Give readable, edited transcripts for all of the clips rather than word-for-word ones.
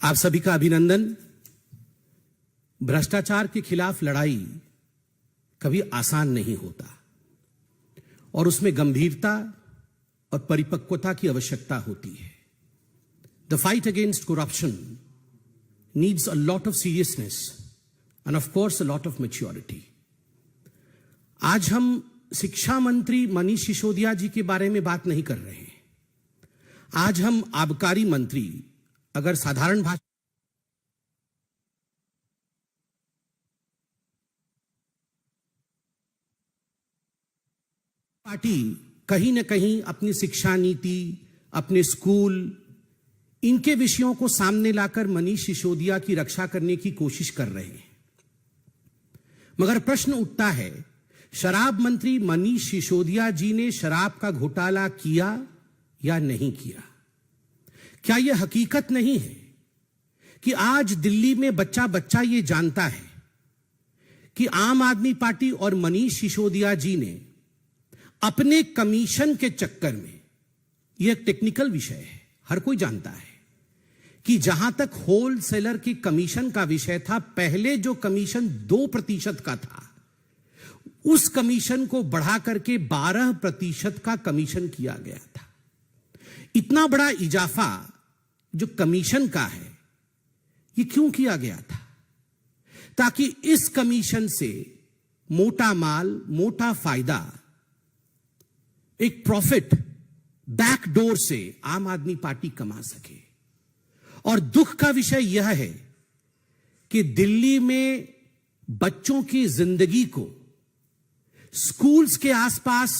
आप सभी का अभिनंदन। भ्रष्टाचार के खिलाफ लड़ाई कभी आसान नहीं होता और उसमें गंभीरता और परिपक्वता की आवश्यकता होती है। The fight against corruption needs a lot of seriousness end of course a lot of maturity. आज हम शिक्षा मंत्री मनीष सिसोदिया जी के बारे में बात नहीं कर रहे हैं। आज हम आबकारी मंत्री, अगर साधारण भाषा पार्टी कहीं ना कहीं अपनी शिक्षा नीति, अपने स्कूल, इनके विषयों को सामने लाकर मनीष सिसोदिया की रक्षा करने की कोशिश कर रहे हैं। मगर प्रश्न उठता है, शराब मंत्री मनीष सिसोदिया जी ने शराब का घोटाला किया या नहीं किया? क्या यह हकीकत नहीं है कि आज दिल्ली में बच्चा बच्चा यह जानता है कि आम आदमी पार्टी और मनीष सिसोदिया जी ने अपने कमीशन के चक्कर में, यह एक टेक्निकल विषय है, हर कोई जानता है कि जहां तक होलसेलर की कमीशन का विषय था, पहले जो कमीशन 2% का था, उस कमीशन को बढ़ा करके 12% का कमीशन किया गया था। इतना बड़ा इजाफा जो कमीशन का है, यह क्यों किया गया था? ताकि इस कमीशन से मोटा माल, मोटा फायदा, एक प्रॉफिट बैकडोर से आम आदमी पार्टी कमा सके। और दुख का विषय यह है कि दिल्ली में बच्चों की जिंदगी को, स्कूल्स के आसपास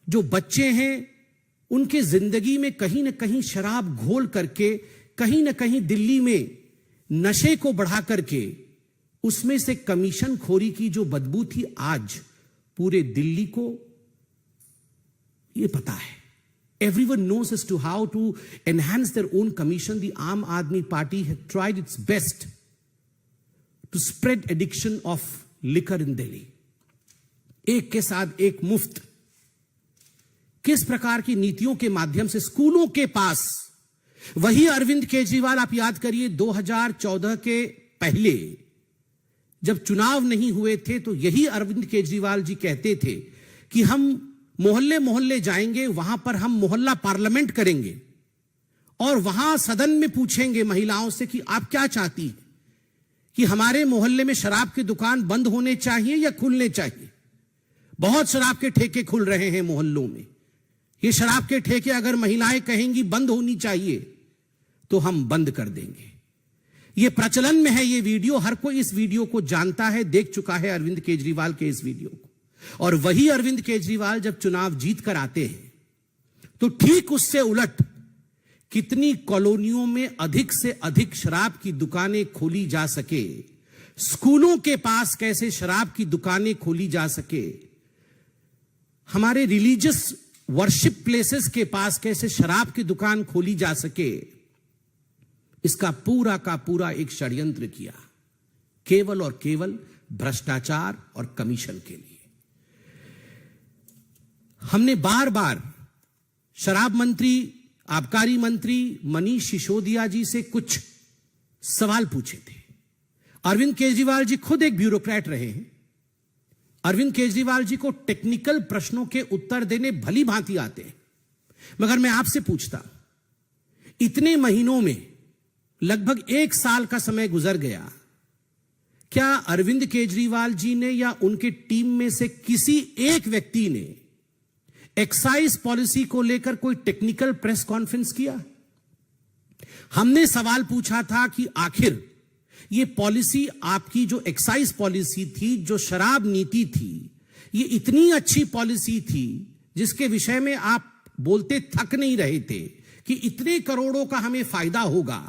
जो बच्चे हैं, उनके जिंदगी में कहीं ना कहीं शराब घोल करके, कहीं ना कहीं दिल्ली में नशे को बढ़ा करके, उसमें से कमीशन खोरी की जो बदबू थी, आज पूरे दिल्ली को यह पता है। Everyone knows as to how to enhance their own commission. The Aam Aadmi Party had tried its best to spread addiction of liquor in Delhi. एक के साथ एक मुफ्त, किस प्रकार की नीतियों के माध्यम से स्कूलों के पास, वही अरविंद केजरीवाल, आप याद करिए 2014 के पहले जब चुनाव नहीं हुए थे, तो यही अरविंद केजरीवाल जी कहते थे कि हम मोहल्ले मोहल्ले जाएंगे, वहां पर हम मोहल्ला पार्लियामेंट करेंगे और वहां सदन में पूछेंगे महिलाओं से कि आप क्या चाहती हैं, कि हमारे मोहल्ले में शराब की दुकान बंद होने चाहिए या खुलने चाहिए? बहुत शराब के ठेके खुल रहे हैं मोहल्लों में। ये शराब के ठेके अगर महिलाएं कहेंगी बंद होनी चाहिए तो हम बंद कर देंगे। ये प्रचलन में है ये वीडियो, हर कोई इस वीडियो को जानता है, देख चुका है अरविंद केजरीवाल के इस वीडियो को। और वही अरविंद केजरीवाल जब चुनाव जीत कर आते हैं, तो ठीक उससे उलट कितनी कॉलोनियों में अधिक से अधिक शराब की दुकानें खोली जा सके, स्कूलों के पास कैसे शराब की दुकानें खोली जा सके, हमारे रिलीजियस वर्शिप प्लेसेस के पास कैसे शराब की दुकान खोली जा सके, इसका पूरा का पूरा एक षड्यंत्र किया, केवल और केवल भ्रष्टाचार और कमीशन के लिए। हमने बार बार शराब मंत्री, आबकारी मंत्री मनीष सिसोदिया जी से कुछ सवाल पूछे थे। अरविंद केजरीवाल जी खुद एक ब्यूरोक्रेट रहे हैं। अरविंद केजरीवाल जी को टेक्निकल प्रश्नों के उत्तर देने भली भांति आते हैं। मगर मैं आपसे पूछता, इतने महीनों में लगभग 1 साल का समय गुजर गया, क्या अरविंद केजरीवाल जी ने या उनके टीम में से किसी एक व्यक्ति ने एक्साइज पॉलिसी को लेकर कोई टेक्निकल प्रेस कॉन्फ्रेंस किया? हमने सवाल पूछा था कि आखिर ये पॉलिसी, आपकी जो एक्साइज पॉलिसी थी, जो शराब नीति थी, ये इतनी अच्छी पॉलिसी थी जिसके विषय में आप बोलते थक नहीं रहे थे कि इतने करोड़ों का हमें फायदा होगा,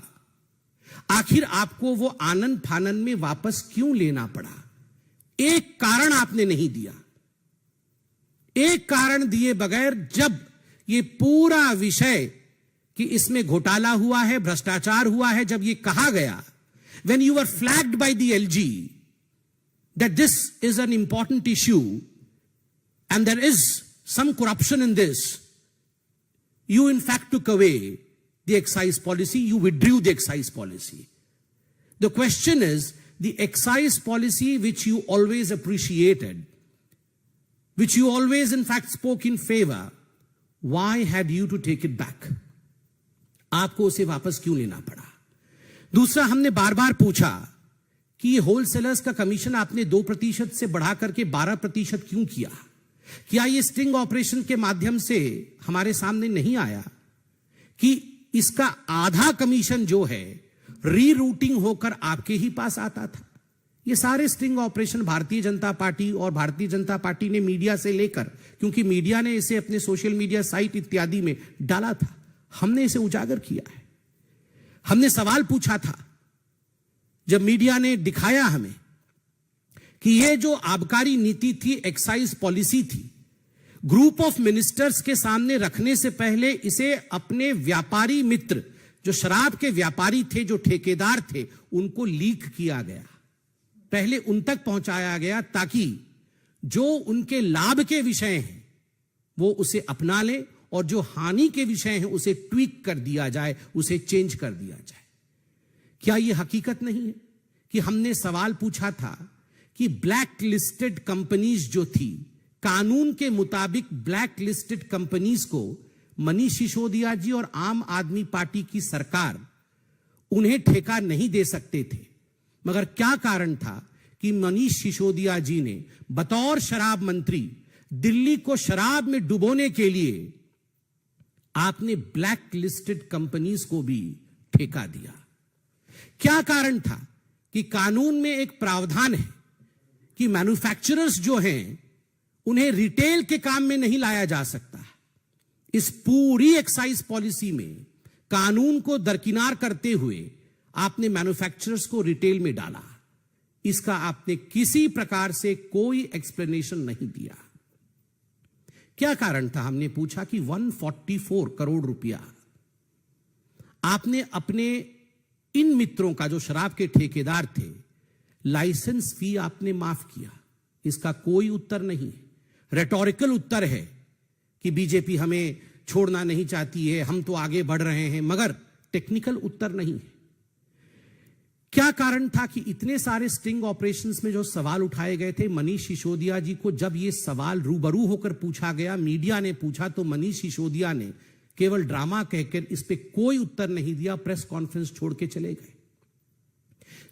आखिर आपको वो आनन फानन में वापस क्यों लेना पड़ा? एक कारण आपने नहीं दिया। एक कारण दिए बगैर जब ये पूरा विषय कि इसमें घोटाला हुआ है, भ्रष्टाचार हुआ है, जब ये कहा गया, when you were flagged by the LG that this is an important issue and there is some corruption in this, you in fact took away the excise policy, you withdrew the excise policy. The question is, the excise policy which you always appreciated, which you always in fact spoke in favor, why had you to take it back? आपको उसे वापस क्यों लेना पड़ा? दूसरा, हमने बार बार पूछा कि ये होलसेलर्स का कमीशन आपने 2% से बढ़ा करके 12% क्यों किया? क्या ये स्टिंग ऑपरेशन के माध्यम से हमारे सामने नहीं आया कि इसका आधा कमीशन जो है रीरूटिंग होकर आपके ही पास आता था? ये सारे sting operation Bharatiya Janata party और भारतीय जनता पार्टी ने मीडिया से लेकर, क्योंकि मीडिया ने इसे अपने सोशल मीडिया साइट इत्यादि में डाला था, हमने इसे उजागर किया है। हमने सवाल पूछा था जब मीडिया ने दिखाया हमें कि ये जो आबकारी नीति थी, एक्साइज पॉलिसी थी, ग्रुप ऑफ मिनिस्टर्स के सामने रखने से पहले इसे अपने व्यापारी मित्र, जो शराब के व्यापारी थे, जो ठेकेदार थे, उनको लीक किया गया, पहले उन तक पहुंचाया गया ताकि जो उनके लाभ के विषय हैं वो उसे अपना लें और जो हानि के विषय हैं उसे ट्वीक कर दिया जाए, उसे चेंज कर दिया जाए। क्या यह हकीकत नहीं है कि हमने सवाल पूछा था कि ब्लैक लिस्टेड कंपनीज जो थी, कानून के मुताबिक ब्लैक लिस्टेड कंपनीज को मनीष सिसोदिया जी और आम आदमी पार्टी की सरकार उन्हें ठेका नहीं दे सकते थे, मगर क्या कारण था कि मनीष सिसोदिया जी ने बतौर शराब मंत्री दिल्ली को शराब में डुबोने के लिए आपने ब्लैक लिस्टेड कंपनीज को भी ठेका दिया? क्या कारण था कि कानून में एक प्रावधान है कि मैन्युफैक्चरर्स जो हैं उन्हें रिटेल के काम में नहीं लाया जा सकता? इस पूरी एक्साइज पॉलिसी में कानून को दरकिनार करते हुए आपने मैन्युफैक्चरर्स को रिटेल में डाला। इसका आपने किसी प्रकार से कोई एक्सप्लेनेशन नहीं दिया। क्या कारण था? हमने पूछा कि 144 करोड़ रुपया आपने अपने इन मित्रों का, जो शराब के ठेकेदार थे, लाइसेंस फी आपने माफ किया। इसका कोई उत्तर नहीं। रेटोरिकल उत्तर है कि बीजेपी हमें छोड़ना नहीं चाहती है, हम तो आगे बढ़ रहे हैं, मगर टेक्निकल उत्तर नहीं है। क्या कारण था कि इतने सारे स्टिंग ऑपरेशंस में जो सवाल उठाए गए थे, मनीष सिसोदिया जी को जब ये सवाल रूबरू होकर पूछा गया, मीडिया ने पूछा, तो मनीष सिसोदिया ने केवल ड्रामा कहकर इस पे कोई उत्तर नहीं दिया, प्रेस कॉन्फ्रेंस छोड़ के चले गए।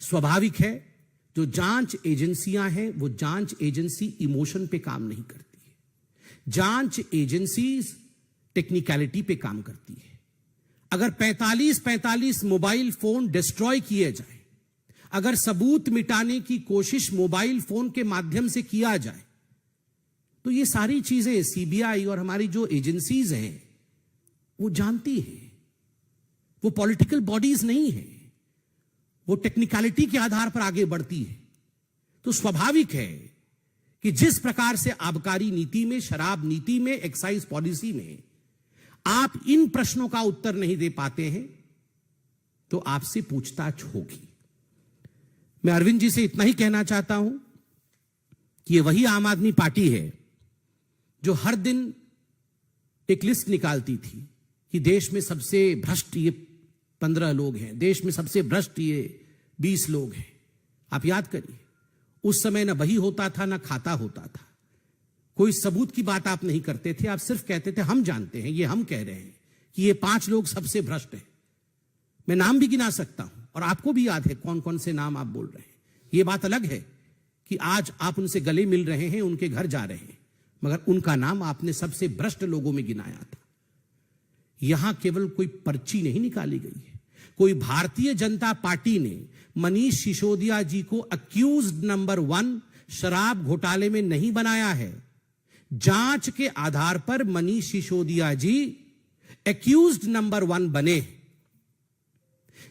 स्वाभाविक है, जो जांच एजेंसियां हैं वो जांच एजेंसी इमोशन पे काम नहीं करती है। जांच एजेंसी टेक्निकलिटी पे काम करती है। अगर 45 मोबाइल फोन डिस्ट्रॉय किए जाए, अगर सबूत मिटाने की कोशिश मोबाइल फोन के माध्यम से किया जाए, तो ये सारी चीजें सीबीआई और हमारी जो एजेंसीज हैं वो जानती हैं। वो पॉलिटिकल बॉडीज नहीं है, वो टेक्निकलिटी के आधार पर आगे बढ़ती है। तो स्वाभाविक है कि जिस प्रकार से आबकारी नीति में, शराब नीति में, एक्साइज पॉलिसी में आप इन प्रश्नों का उत्तर नहीं दे पाते हैं, तो आपसे पूछताछ होगी। मैं अरविंद जी से इतना ही कहना चाहता हूं कि ये वही आम आदमी पार्टी है जो हर दिन एक लिस्ट निकालती थी कि देश में सबसे भ्रष्ट ये 15 लोग हैं, देश में सबसे भ्रष्ट ये 20 लोग हैं। आप याद करिए, उस समय ना बही होता था, ना खाता होता था। कोई सबूत की बात आप नहीं करते थे, आप सिर्फ कहते थे हम जानते हैं, ये हम कह रहे हैं कि ये 5 लोग सबसे भ्रष्ट हैं। मैं नाम भी गिना सकता हूं और आपको भी याद है कौन कौन से नाम आप बोल रहे हैं। ये बात अलग है कि आज आप उनसे गले मिल रहे हैं, उनके घर जा रहे हैं, मगर उनका नाम आपने सबसे भ्रष्ट लोगों में गिनाया था। यहां केवल कोई पर्ची नहीं निकाली गई है, कोई भारतीय जनता पार्टी ने मनीष सिसोदिया जी को अक्यूज्ड नंबर 1 शराब घोटाले में नहीं बनाया है। जांच के आधार पर मनीष सिसोदिया जी अक्यूज्ड नंबर 1 बने।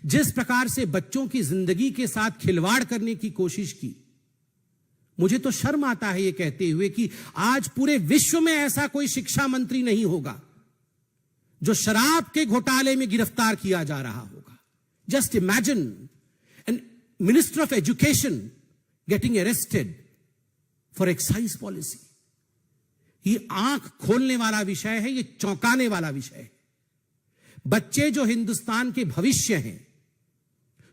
जिस प्रकार से बच्चों की जिंदगी के साथ खिलवाड़ करने की कोशिश की, मुझे तो शर्म आता है ये कहते हुए कि आज पूरे विश्व में ऐसा कोई शिक्षा मंत्री नहीं होगा जो शराब के घोटाले में गिरफ्तार किया जा रहा होगा। Just imagine an minister of education getting arrested for excise policy. ये आंख खोलने वाला विषय है, ये चौंकाने वाला विषय है। बच्चे जो हिंदुस्तान के भविष्य हैं,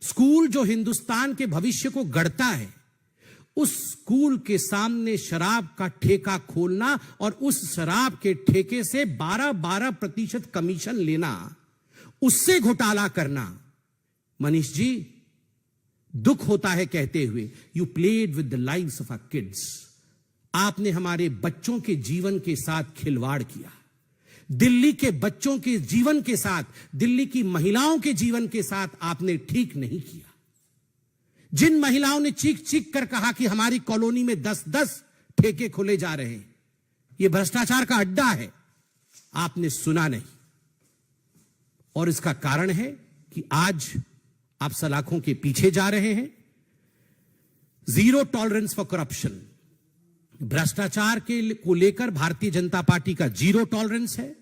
स्कूल जो हिंदुस्तान के भविष्य को गढ़ता है, उस स्कूल के सामने शराब का ठेका खोलना और उस शराब के ठेके से 12% कमीशन लेना, उससे घोटाला करना, मनीष जी दुख होता है कहते हुए, you played with the lives of our kids. आपने हमारे बच्चों के जीवन के साथ खिलवाड़ किया, दिल्ली के बच्चों के जीवन के साथ, दिल्ली की महिलाओं के जीवन के साथ आपने ठीक नहीं किया। जिन महिलाओं ने चीख चीख कर कहा कि हमारी कॉलोनी में 10-10 ठेके खोले जा रहे हैं, यह भ्रष्टाचार का अड्डा है, आपने सुना नहीं। और इसका कारण है कि आज आप सलाखों के पीछे जा रहे हैं। जीरो टॉलरेंस फॉर करप्शन, भ्रष्टाचार को लेकर भारतीय जनता पार्टी का जीरो टॉलरेंस है।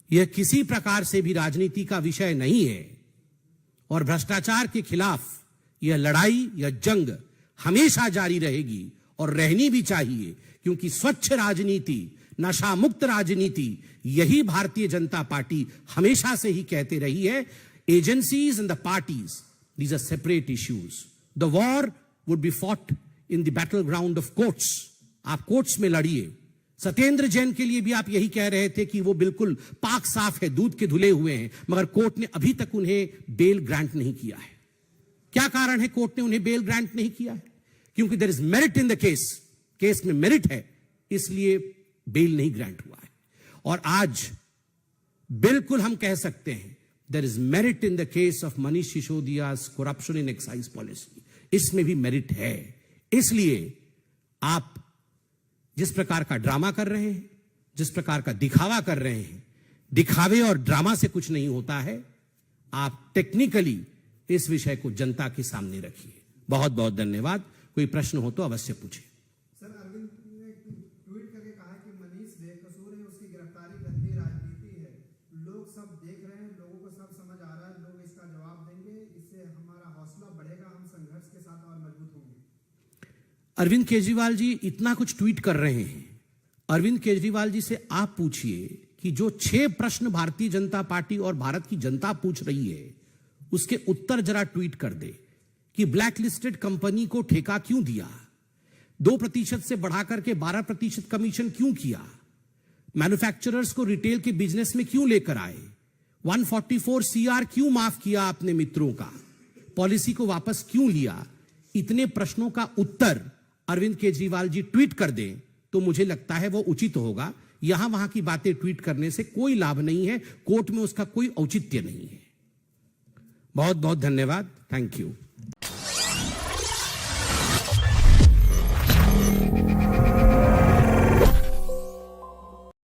यह किसी प्रकार से भी राजनीति का विषय नहीं है और भ्रष्टाचार के खिलाफ यह लड़ाई, यह जंग हमेशा जारी रहेगी और रहनी भी चाहिए, क्योंकि स्वच्छ राजनीति, नशा मुक्त राजनीति, यही भारतीय जनता पार्टी हमेशा से ही कहते रही है। Agencies and the parties, these are separate issues. The war would be fought in the battle ground of courts. आप कोर्ट्स में लड़िए। सत्येंद्र जैन के लिए भी आप यही कह रहे थे कि वो बिल्कुल पाक साफ है, दूध के धुले हुए हैं, मगर कोर्ट ने अभी तक उन्हें बेल ग्रांट नहीं किया है। क्या कारण है कोर्ट ने उन्हें बेल ग्रांट नहीं किया है? क्योंकि there is merit in the case में मेरिट है, इसलिए बेल नहीं ग्रांट हुआ है। और आज बिल्कुल हम कह सकते हैं there is merit in the case of Manish Sisodia's corruption in excise policy, इसमें भी मेरिट है। इसलिए आप जिस प्रकार का ड्रामा कर रहे हैं, जिस प्रकार का दिखावा कर रहे हैं, दिखावे और ड्रामा से कुछ नहीं होता है। आप टेक्निकली इस विषय को जनता के सामने रखिए। बहुत बहुत धन्यवाद। कोई प्रश्न हो तो अवश्य पूछे। सर, अरविंद ने ट्वीट करके कहा कि मनीष बेकसूर है, उसकी गिरफ्तारी गंदी राजनीति है। लोग सब देख रहे हैं, लोगों को सब समझ आ रहा है, लोग इसका जवाब देंगे, इससे हमारा हौसला बढ़ेगा, हम संघर्ष के साथ और मजबूत होंगे। अरविंद केजरीवाल जी इतना कुछ ट्वीट कर रहे हैं। अरविंद केजरीवाल जी से आप पूछिए कि जो 6 प्रश्न भारतीय जनता पार्टी और भारत की जनता पूछ रही है, उसके उत्तर जरा ट्वीट कर दे कि ब्लैक लिस्टेड कंपनी को ठेका क्यों दिया, 2% से बढ़ाकर के 12% कमीशन क्यों किया, मैन्युफैक्चरर्स को रिटेल के बिजनेस में क्यों लेकर आए, 144 CR क्यों माफ किया आपने मित्रों का, पॉलिसी को वापस क्यों लिया। इतने प्रश्नों का उत्तर अरविंद केजरीवाल जी ट्वीट कर दें तो मुझे लगता है वो उचित होगा। यहां वहां की बातें ट्वीट करने से कोई लाभ नहीं है, कोर्ट में उसका कोई औचित्य नहीं है। बहुत बहुत धन्यवाद। Thank you.